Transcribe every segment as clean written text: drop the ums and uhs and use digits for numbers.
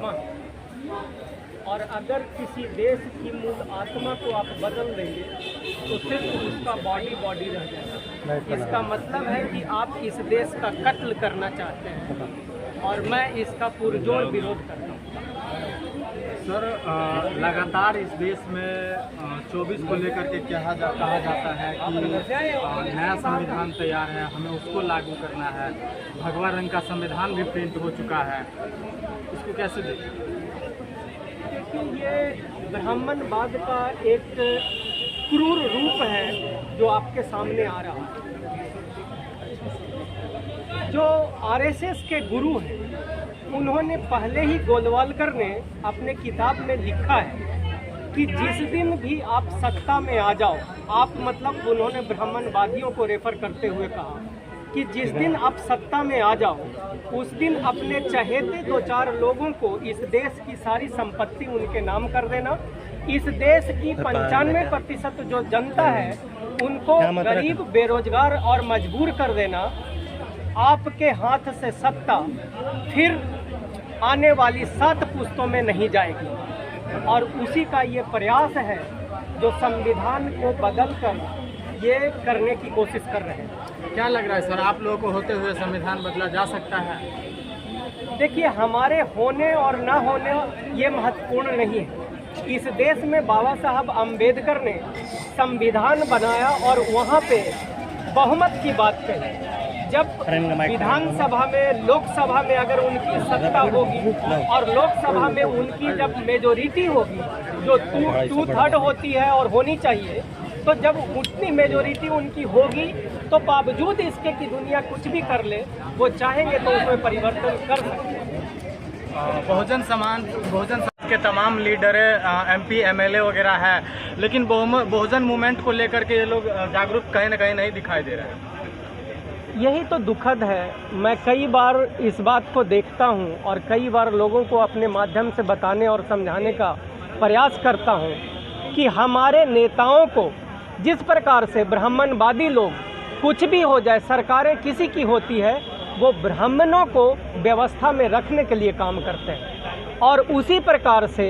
आत्मा है, और अगर किसी देश की मूल आत्मा को आप बदल देंगे तो सिर्फ उसका बॉडी रह जाएगा। इसका मतलब है कि आप इस देश का कत्ल करना चाहते हैं, और मैं इसका पुरजोर विरोध करता हूँ। सर, लगातार इस देश में 24 को लेकर के कहा जाता है कि नया संविधान तैयार है, हमें उसको लागू करना है। भगवा रंग का संविधान भी प्रिंट हो चुका है, इसको कैसे देखें? देखिए, ये ब्राह्मणवाद का एक क्रूर रूप है जो आपके सामने आ रहा है। जो आरएसएस के गुरु हैं, उन्होंने पहले ही गोलवालकर ने अपने किताब में लिखा है कि जिस दिन भी आप सत्ता में आ जाओ, आप मतलब उन्होंने ब्राह्मणवादियों को रेफर करते हुए कहा कि जिस दिन आप सत्ता में आ जाओ, उस दिन अपने चहेते 2-4 लोगों को इस देश की सारी संपत्ति उनके नाम कर देना। इस देश की 95% जो जनता है उनको गरीब, बेरोजगार और मजबूर कर देना। आपके हाथ से सत्ता फिर आने वाली 7 पुश्तों में नहीं जाएगी, और उसी का ये प्रयास है जो संविधान को बदलकर ये करने की कोशिश कर रहे हैं। क्या लग रहा है सर, आप लोगों को होते हुए संविधान बदला जा सकता है? देखिए, हमारे होने और ना होने ये महत्वपूर्ण नहीं है। इस देश में बाबा साहब अम्बेडकर ने संविधान बनाया और वहाँ पे बहुमत की बात कही। जब विधानसभा में, लोकसभा में अगर उनकी सत्ता होगी और लोकसभा में उनकी जब मेजोरिटी होगी, जो 2/3 होती है और होनी चाहिए, तो जब उतनी मेजोरिटी उनकी होगी तो बावजूद इसके कि दुनिया कुछ भी कर ले, वो चाहेंगे तो उसमें परिवर्तन कर सकते हैं। बहुजन समाज के तमाम लीडर MP MLA वगैरह है, लेकिन बहुजन मूवमेंट को लेकर के ये लोग जागरूक कहीं ना कहीं नहीं दिखाई दे रहे हैं। यही तो दुखद है। मैं कई बार इस बात को देखता हूं और कई बार लोगों को अपने माध्यम से बताने और समझाने का प्रयास करता हूं कि हमारे नेताओं को जिस प्रकार से ब्राह्मणवादी लोग, कुछ भी हो जाए, सरकारें किसी की होती है, वो ब्राह्मणों को व्यवस्था में रखने के लिए काम करते हैं, और उसी प्रकार से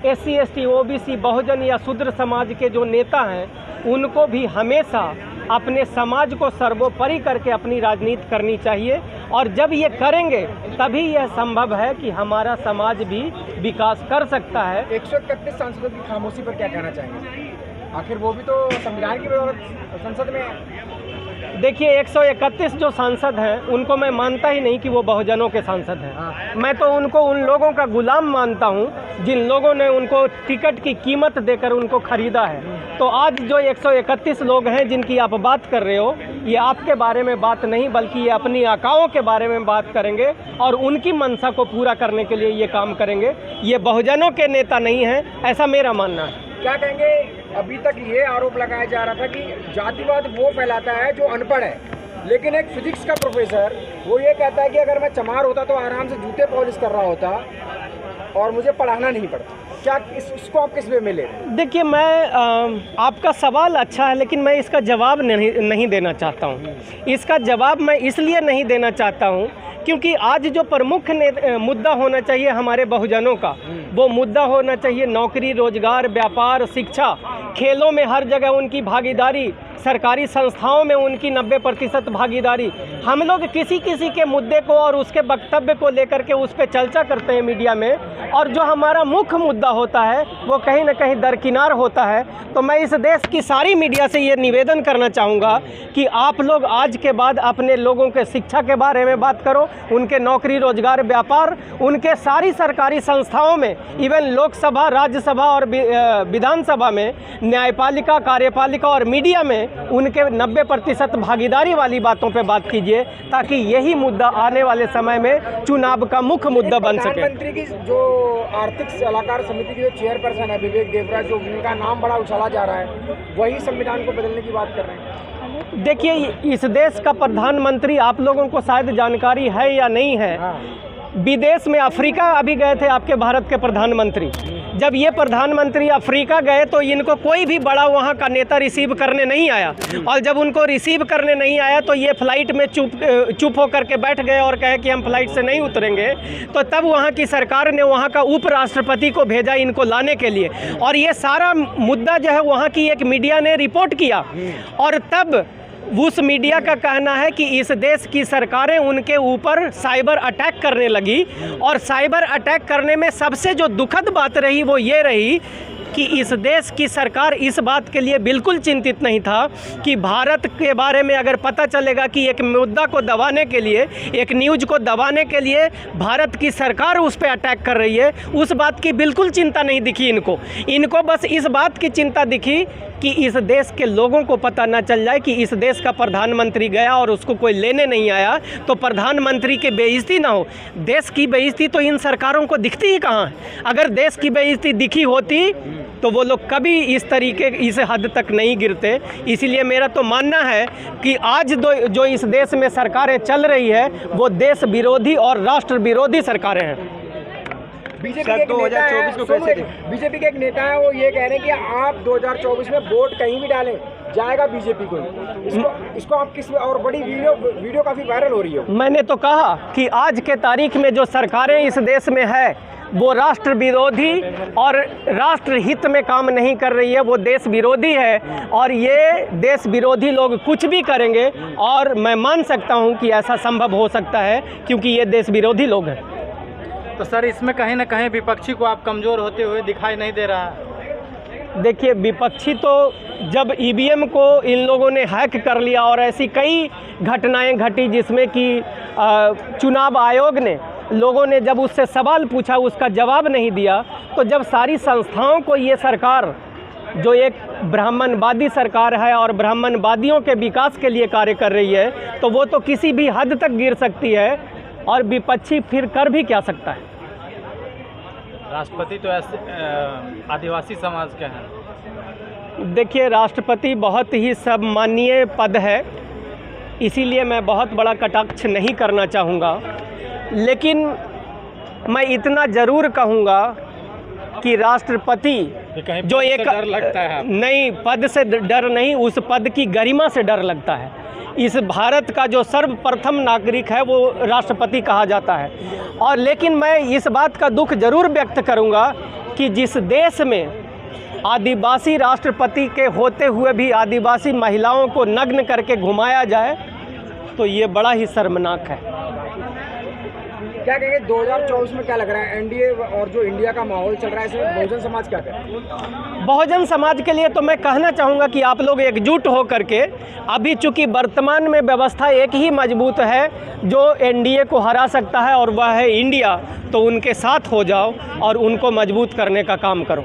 SC ST OBC बहुजन या शूद्र समाज के जो नेता हैं, उनको भी हमेशा अपने समाज को सर्वोपरि करके अपनी राजनीति करनी चाहिए। और जब ये करेंगे तभी यह संभव है कि हमारा समाज भी विकास कर सकता है। 131 सांसदों की खामोशी पर क्या कहना चाहेंगे? आखिर वो भी तो संविधान की बदौलत संसद में है। देखिए, 131 जो सांसद हैं उनको मैं मानता ही नहीं कि वो बहुजनों के सांसद हैं। मैं तो उनको उन लोगों का गुलाम मानता हूं जिन लोगों ने उनको टिकट की कीमत देकर उनको खरीदा है। तो आज जो 131 लोग हैं जिनकी आप बात कर रहे हो, ये आपके बारे में बात नहीं, बल्कि ये अपनी आकाओं के बारे में बात करेंगे और उनकी मंशा को पूरा करने के लिए ये काम करेंगे। ये बहुजनों के नेता नहीं हैं, ऐसा मेरा मानना है। क्या कहेंगे? अभी तक ये आरोप लगाया जा रहा था कि जातिवाद वो फैलाता है जो अनपढ़ है, लेकिन एक फिजिक्स का प्रोफेसर वो ये कहता है कि अगर मैं चमार होता तो आराम से जूते पॉलिश कर रहा होता और मुझे पढ़ाना नहीं पड़ता। क्या इसको आप किस वे में ले रहे हैं? देखिए, मैं आपका सवाल अच्छा है, लेकिन मैं इसका जवाब नहीं देना चाहता हूँ। इसका जवाब मैं इसलिए नहीं देना चाहता हूँ क्योंकि आज जो प्रमुख मुद्दा होना चाहिए हमारे बहुजनों का, वो मुद्दा होना चाहिए नौकरी, रोजगार, व्यापार, शिक्षा, खेलों में हर जगह उनकी भागीदारी, सरकारी संस्थाओं में उनकी 90% भागीदारी। हम लोग किसी के मुद्दे को और उसके वक्तव्य को लेकर के उस पर चर्चा करते हैं मीडिया में, और जो हमारा मुख्य मुद्दा होता है वो कहीं ना कहीं दरकिनार होता है। तो मैं इस देश की सारी मीडिया से ये निवेदन करना चाहूँगा कि आप लोग आज के बाद अपने लोगों के शिक्षा के बारे में बात करो, उनके नौकरी, रोजगार, व्यापार, उनके सारी सरकारी संस्थाओं में, इवन लोकसभा, राज्यसभा और विधानसभा में, न्यायपालिका, कार्यपालिका और मीडिया में उनके 90% भागीदारी वाली बातों पे बात कीजिए, ताकि यही मुद्दा आने वाले समय में चुनाव का मुख्य मुद्दा बन सके। प्रधानमंत्री की जो आर्थिक सलाहकार समिति की जो चेयरपर्सन है विवेक देवराज, जो उनका नाम बड़ा उछाला जा रहा है, वही संविधान को बदलने की बात कर रहे हैं। देखिए, इस देश का प्रधानमंत्री, आप लोगों को शायद जानकारी है या नहीं है, विदेश में अफ्रीका अभी गए थे आपके भारत के प्रधानमंत्री। जब ये प्रधानमंत्री अफ्रीका गए तो इनको कोई भी बड़ा वहाँ का नेता रिसीव करने नहीं आया, और जब उनको रिसीव करने नहीं आया तो ये फ्लाइट में चुप होकर के बैठ गए और कहे कि हम फ्लाइट से नहीं उतरेंगे। तो तब वहाँ की सरकार ने वहाँ का उपराष्ट्रपति को भेजा इनको लाने के लिए, और ये सारा मुद्दा जो है वहाँ की एक मीडिया ने रिपोर्ट किया, और तब उस मीडिया का कहना है कि इस देश की सरकारें उनके ऊपर साइबर अटैक करने लगी, और साइबर अटैक करने में सबसे जो दुखद बात रही वो ये रही कि इस देश की सरकार इस बात के लिए बिल्कुल चिंतित नहीं था कि भारत के बारे में अगर पता चलेगा कि एक मुद्दा को दबाने के लिए, एक न्यूज़ को दबाने के लिए भारत की सरकार उस पर अटैक कर रही है, उस बात की बिल्कुल चिंता नहीं दिखी इनको बस इस बात की चिंता दिखी कि इस देश के लोगों को पता ना चल जाए कि इस देश का प्रधानमंत्री गया और उसको कोई लेने नहीं आया, तो प्रधानमंत्री की बेइज्जती ना हो। देश की बेइज्जती तो इन सरकारों को दिखती ही कहाँ है। अगर देश की बेइज्जती दिखी होती तो वो लोग कभी इस तरीके इस हद तक नहीं गिरते। इसीलिए मेरा तो मानना है कि आज जो इस देश में सरकारें चल रही है वो देश विरोधी और राष्ट्र विरोधी सरकारें हैं। बीजेपी के एक नेता है वो ये कह रहे हैं कि आप 2024 में वोट कहीं भी डालें जाएगा बीजेपी को। इसको आप किस, और बड़ी वीडियो काफ़ी वायरल हो रही है। मैंने तो कहा कि आज के तारीख में जो सरकारें इस देश में है वो राष्ट्र विरोधी और राष्ट्र हित में काम नहीं कर रही है, वो देश विरोधी है, और ये देश विरोधी लोग कुछ भी करेंगे, और मैं मान सकता हूँ कि ऐसा संभव हो सकता है क्योंकि ये देश विरोधी लोग हैं। तो सर इसमें कहीं ना कहीं विपक्षी को आप कमज़ोर होते हुए दिखाई नहीं दे रहा है। देखिए, विपक्षी तो जब ईवीएम को इन लोगों ने हैक कर लिया और ऐसी कई घटनाएं घटी जिसमें कि चुनाव आयोग ने, लोगों ने जब उससे सवाल पूछा उसका जवाब नहीं दिया, तो जब सारी संस्थाओं को ये सरकार जो एक ब्राह्मणवादी सरकार है और ब्राह्मणवादियों के विकास के लिए कार्य कर रही है, तो वो तो किसी भी हद तक गिर सकती है, और विपक्षी फिर कर भी क्या सकता है। राष्ट्रपति तो ऐसे आदिवासी समाज के हैं। देखिए, राष्ट्रपति बहुत ही सम्मानीय पद है, इसीलिए मैं बहुत बड़ा कटाक्ष नहीं करना चाहूँगा, लेकिन मैं इतना ज़रूर कहूँगा कि राष्ट्रपति जो एक डर लगता है, नहीं, पद से डर नहीं, उस पद की गरिमा से डर लगता है। इस भारत का जो सर्वप्रथम नागरिक है वो राष्ट्रपति कहा जाता है। और लेकिन मैं इस बात का दुख जरूर व्यक्त करूंगा कि जिस देश में आदिवासी राष्ट्रपति के होते हुए भी आदिवासी महिलाओं को नग्न करके घुमाया जाए, तो ये बड़ा ही शर्मनाक है। क्या कहेंगे 2024 में, क्या लग रहा है एनडीए और जो इंडिया का माहौल चल रहा है इसमें बहुजन समाज क्या करे? बहुजन समाज के लिए तो मैं कहना चाहूँगा कि आप लोग एकजुट हो करके, अभी चूँकि वर्तमान में व्यवस्था एक ही मजबूत है जो एनडीए को हरा सकता है और वह है इंडिया, तो उनके साथ हो जाओ और उनको मजबूत करने का काम करो।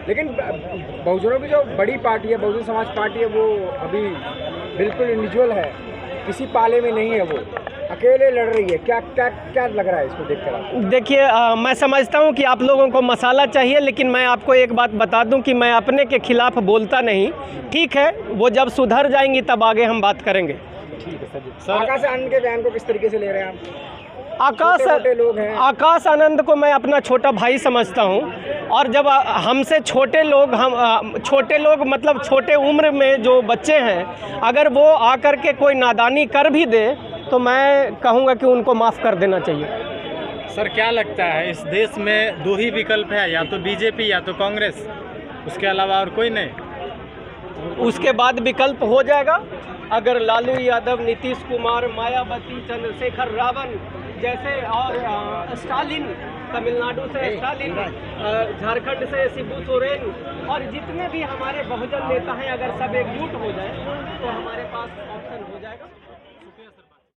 लेकिन बहुजनों की जो बड़ी पार्टी है, बहुजन समाज पार्टी है, वो अभी बिल्कुल इंडिविजुअल है, किसी पाले में नहीं है, वो अकेले लड़ रही है। क्या लग रहा है इसको देखकर? देखिए, मैं समझता हूं कि आप लोगों को मसाला चाहिए, लेकिन मैं आपको एक बात बता दूं कि मैं अपने के खिलाफ बोलता नहीं। ठीक है, वो जब सुधर जाएंगी तब आगे हम बात करेंगे। ठीक है सर। आकाश आनंद के बयान को किस तरीके से ले रहे हैं आप? आकाश आनंद को मैं अपना छोटा भाई समझता हूं, और जब हमसे छोटे लोग मतलब छोटे उम्र में जो बच्चे हैं, अगर वो आकर के कोई नादानी कर भी दे तो मैं कहूँगा कि उनको माफ़ कर देना चाहिए। सर क्या लगता है, इस देश में दो ही विकल्प है, या तो बीजेपी या तो कांग्रेस, उसके अलावा और कोई नहीं? उसके बाद विकल्प हो जाएगा। अगर लालू यादव, नीतीश कुमार, मायावती, चंद्रशेखर रावण जैसे, और स्टालिन, तमिलनाडु से स्टालिन, झारखंड से शिबू सोरेन, और जितने भी हमारे बहुजन नेता हैं, अगर सब एकजुट हो जाए तो हमारे पास ऑप्शन